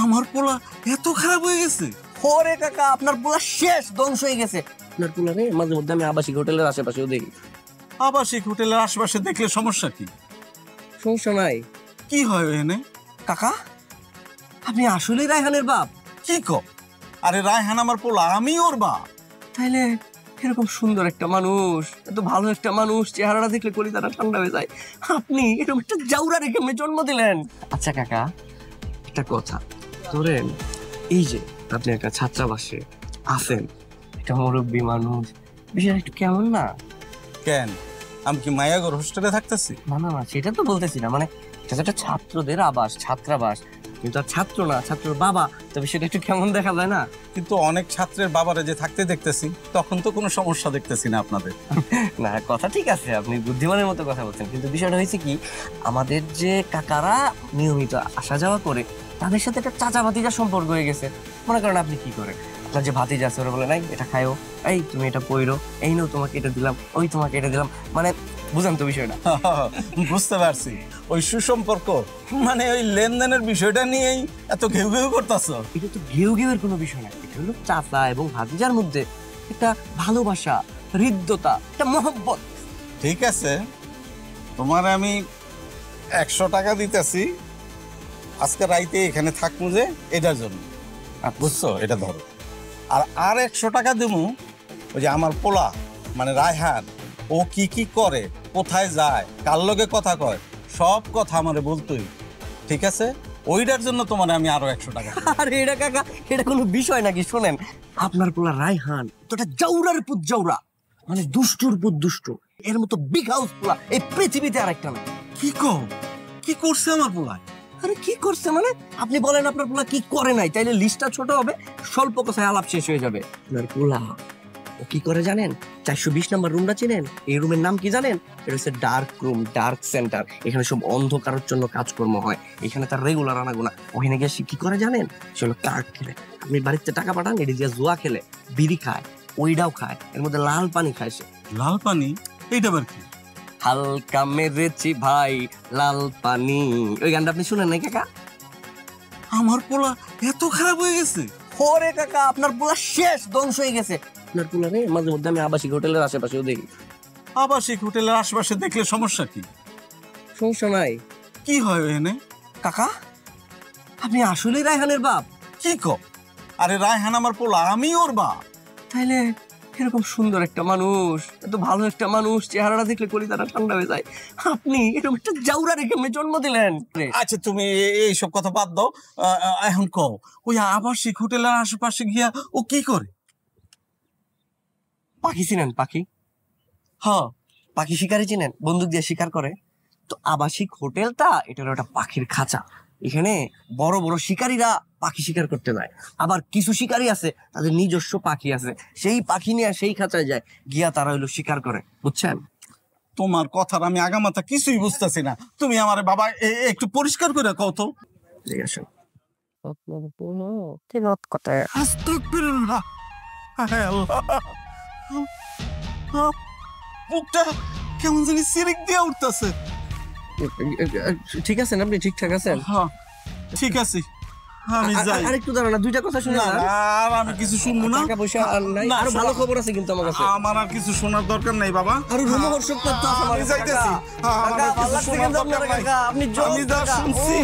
আমার পোলা এত খারাপ হয়ে গেছে? ওরে কাকা, আপনার পোলা শেষ, ধ্বংস হয়ে গেছে। আপনার পোলা রে মাঝে মধ্যে আমি আবাসিক হোটেলের আশেপাশেও দেখি। আবাসিক হোটেলের আশেপাশে দেখলে সমস্যা কি? সমস্যা নাই। কি হয় এনে? কাকা, আপনি আসলেই রায়হানের বাপ? কি কও? আরে রায়হান আমার পোলা, আমি ওর বাপ। তাইলে এরকম সুন্দর একটা মানুষ, এত ভালো একটা মানুষ, চেহারাটা দেখলে কলিজাটা ঠান্ডা হয়ে যায়, আপনি এরকম একটা জাউরা রেখে জন্ম দিলেন? আচ্ছা কাকা, একটা কথা ধরেন, এই যে আপনি একটা ছাত্রাবাসে আছেন, একটা মুরব্বী মানুষ, বিষয়টা একটু কেমন না? কেন, আমি কি মায়াগর হোস্টেলে থাকতেছি? না না না, সেটা তো বলতেছি না, মানে এটা তো একটা ছাত্রদের আবাস, ছাত্রাবাস, কিন্তু আর ছাত্র না, ছাত্রর বাবা, তবে সেটা একটু কেমন দেখা যায় না? কিন্তু অনেক ছাত্রের বাবারে যে থাকতে দেখতেছি, তখন তো কোনো সমস্যা দেখতেছি না আপনাদের। না, কথা ঠিক আছে, আপনি বুদ্ধিমানের মতো কথা বলছেন, কিন্তু বিষয়টা হয়েছে কি, আমাদের যে কাকারা নিয়মিত আসা যাওয়া করে, তাদের সাথে একটা চাচা ভাতিজা সম্পর্ক হয়ে গেছে। মনে করেন আপনি কি করেন, আপনার যে ভাতিজা আছে ওরা বলে, নাই এটা খায়ও, এই তুমি এটা পইরো, এই নাও তোমাকে এটা দিলাম, ওই তোমাকে এটা দিলাম, মানে বুঝান তো বিষয়টা? বুঝতে পারছি, ওই সুসম্পর্ক মানে ওই লেনদেনের বিষয়টা নিয়েই এত ঘেউ ঘেউ করতেছো। এটা তো ঘেউ ঘেউয়ের কোনো বিষয় না, এটা হলো চাচা এবং ভাতিজার মধ্যে একটা ভালোবাসা, হৃদ্যতা, একটা মহব্বত। ঠিক আছে, তোমার আমি 100 টাকা দিতেছি, আজকে রাইতে এখানে থাকবো যে এটার জন্য, বুঝছো? এটা ধরো। আর 100 টাকা দেবো ওই যে আমার পোলা মানে রায়হান, ও কি কি করে, কোথায় যায়, কার লগে কথা কয়, সব কথা আমারে বলতোই। ঠিক আছে, ওইটার জন্য তোমার আমি আরো 100 টাকা। আরে এটা কাকা, এটা কোনো বিষয় নাকি? শোনেন, আপনার পোলা রায়হান তো একটা জাউরার পুত জাউরা, মানে দুষ্টুর পুত দুষ্ট, এর মতো বিগ হাউস পোলা এই পৃথিবীতে আর একটা না। কি কও? কি করছে আমার পোলা? আরে কি করছে মানে? আপনি বলেন আপনার পোলা কি করে নাই, তাইলে লিস্টটা ছোট হবে, স্বল্প কথায় আলাপ শেষ হয়ে যাবে। আপনার পোলা ও কি করে জানেন? 420 নম্বর রুমটা চিনেন? এই রুমের নাম কি জানেন? এটা হচ্ছে ডার্ক রুম, ডার্ক সেন্টার। এখানে সব অন্ধকারের জন্য কাজকর্ম হয়, এখানে তার রেগুলার আনাগোনা। ওখানে গিয়ে সে কি করে জানেন? সে হলো কার্ড খেলে। আপনি বাড়িতে টাকা পাঠান, এটি দিয়ে জুয়া খেলে, বিড়ি খায়, ওইটাও খায়, এর মধ্যে লাল পানি খায় সে। লাল পানি? এইটা আবার কি? হালকা মেরেছি ভাই লাল পানি, ওই গানটা আপনি শুনেন নাই কাকা? আমার পোলা এত খারাপ হয়ে গেছে? ওরে কাকা, আপনার পোলা শেষ, ধ্বংস হয়ে গেছে। আপনার পোলা রে মাঝে মধ্যে আমি আবাসিক হোটেলের আশেপাশেও দেখি। আবাসিক হোটেলের আশেপাশে দেখলে সমস্যা কি? সমস্যা নাই। কি হয় এনে? কাকা, আপনি আসলেই রায়হানের বাপ? কি কও? আরে রায়হান আমার পোলা, আমি ওর বাপ। তাইলে এরকম সুন্দর একটা মানুষ, এত ভালো একটা মানুষ, চেহারাটা দেখলে কলিজাটা ঠান্ডা হয়ে যায়, আপনি এরকম একটা জাউরা রেখে জন্ম দিলেন? আচ্ছা, তুমি এইসব কথা বাদ দাও, এখন কও, ওই আবাসিক হোটেলের আশেপাশে গিয়া ও কি করে? পাখি চিনেন? পাখি, হ্যাঁ, পাখি শিকারি চিনেন? বন্দুক দিয়ে শিকার করে। তো আবাসিক হোটেলটা এটা হলো একটা পাখির খাঁচা, এখানে বড় বড় শিকারীরা পাখি শিকার করতে যায়। আবার কিছু শিকারী আছে, তাদের নিজস্ব পাখি আছে, সেই পাখি নিয়ে সেই খাঁচায় যায়, গিয়া তারা হইলো শিকার করে, বুঝছেন? তোমার কথার আমি আগামাথা কিছুই বুঝতেছি না। তুমি আমার বাবা একটু পরিষ্কার করে কও তো। ঠিক আছে। আস্তাগফিরুল্লাহ। হায় আল্লাহ, বুকটা কেমন জানি সিরিক দিয়ে উঠতেছে। ঠিক আছেন আপনি? ঠিকঠাক আছেন? হ্যাঁ, ঠিক আছে, আমি যাই। আরেকটু দাঁড়ান, দুইটা কথা শুনে না, আর আমি কিছু শুনবো না। টাকা পয়সা আর নাই, আরো ভালো খবর আছে কিন্তু আমার কাছে। আমার আর কিছু শোনার দরকার নাই বাবা। আরো রোমহর্ষক তথ্য আছে আমার আমি কাছে। যাইতেছি। কাকা, ভালো লাগছে কিন্তু আপনার কাকা, আপনি আমি যা শুনছি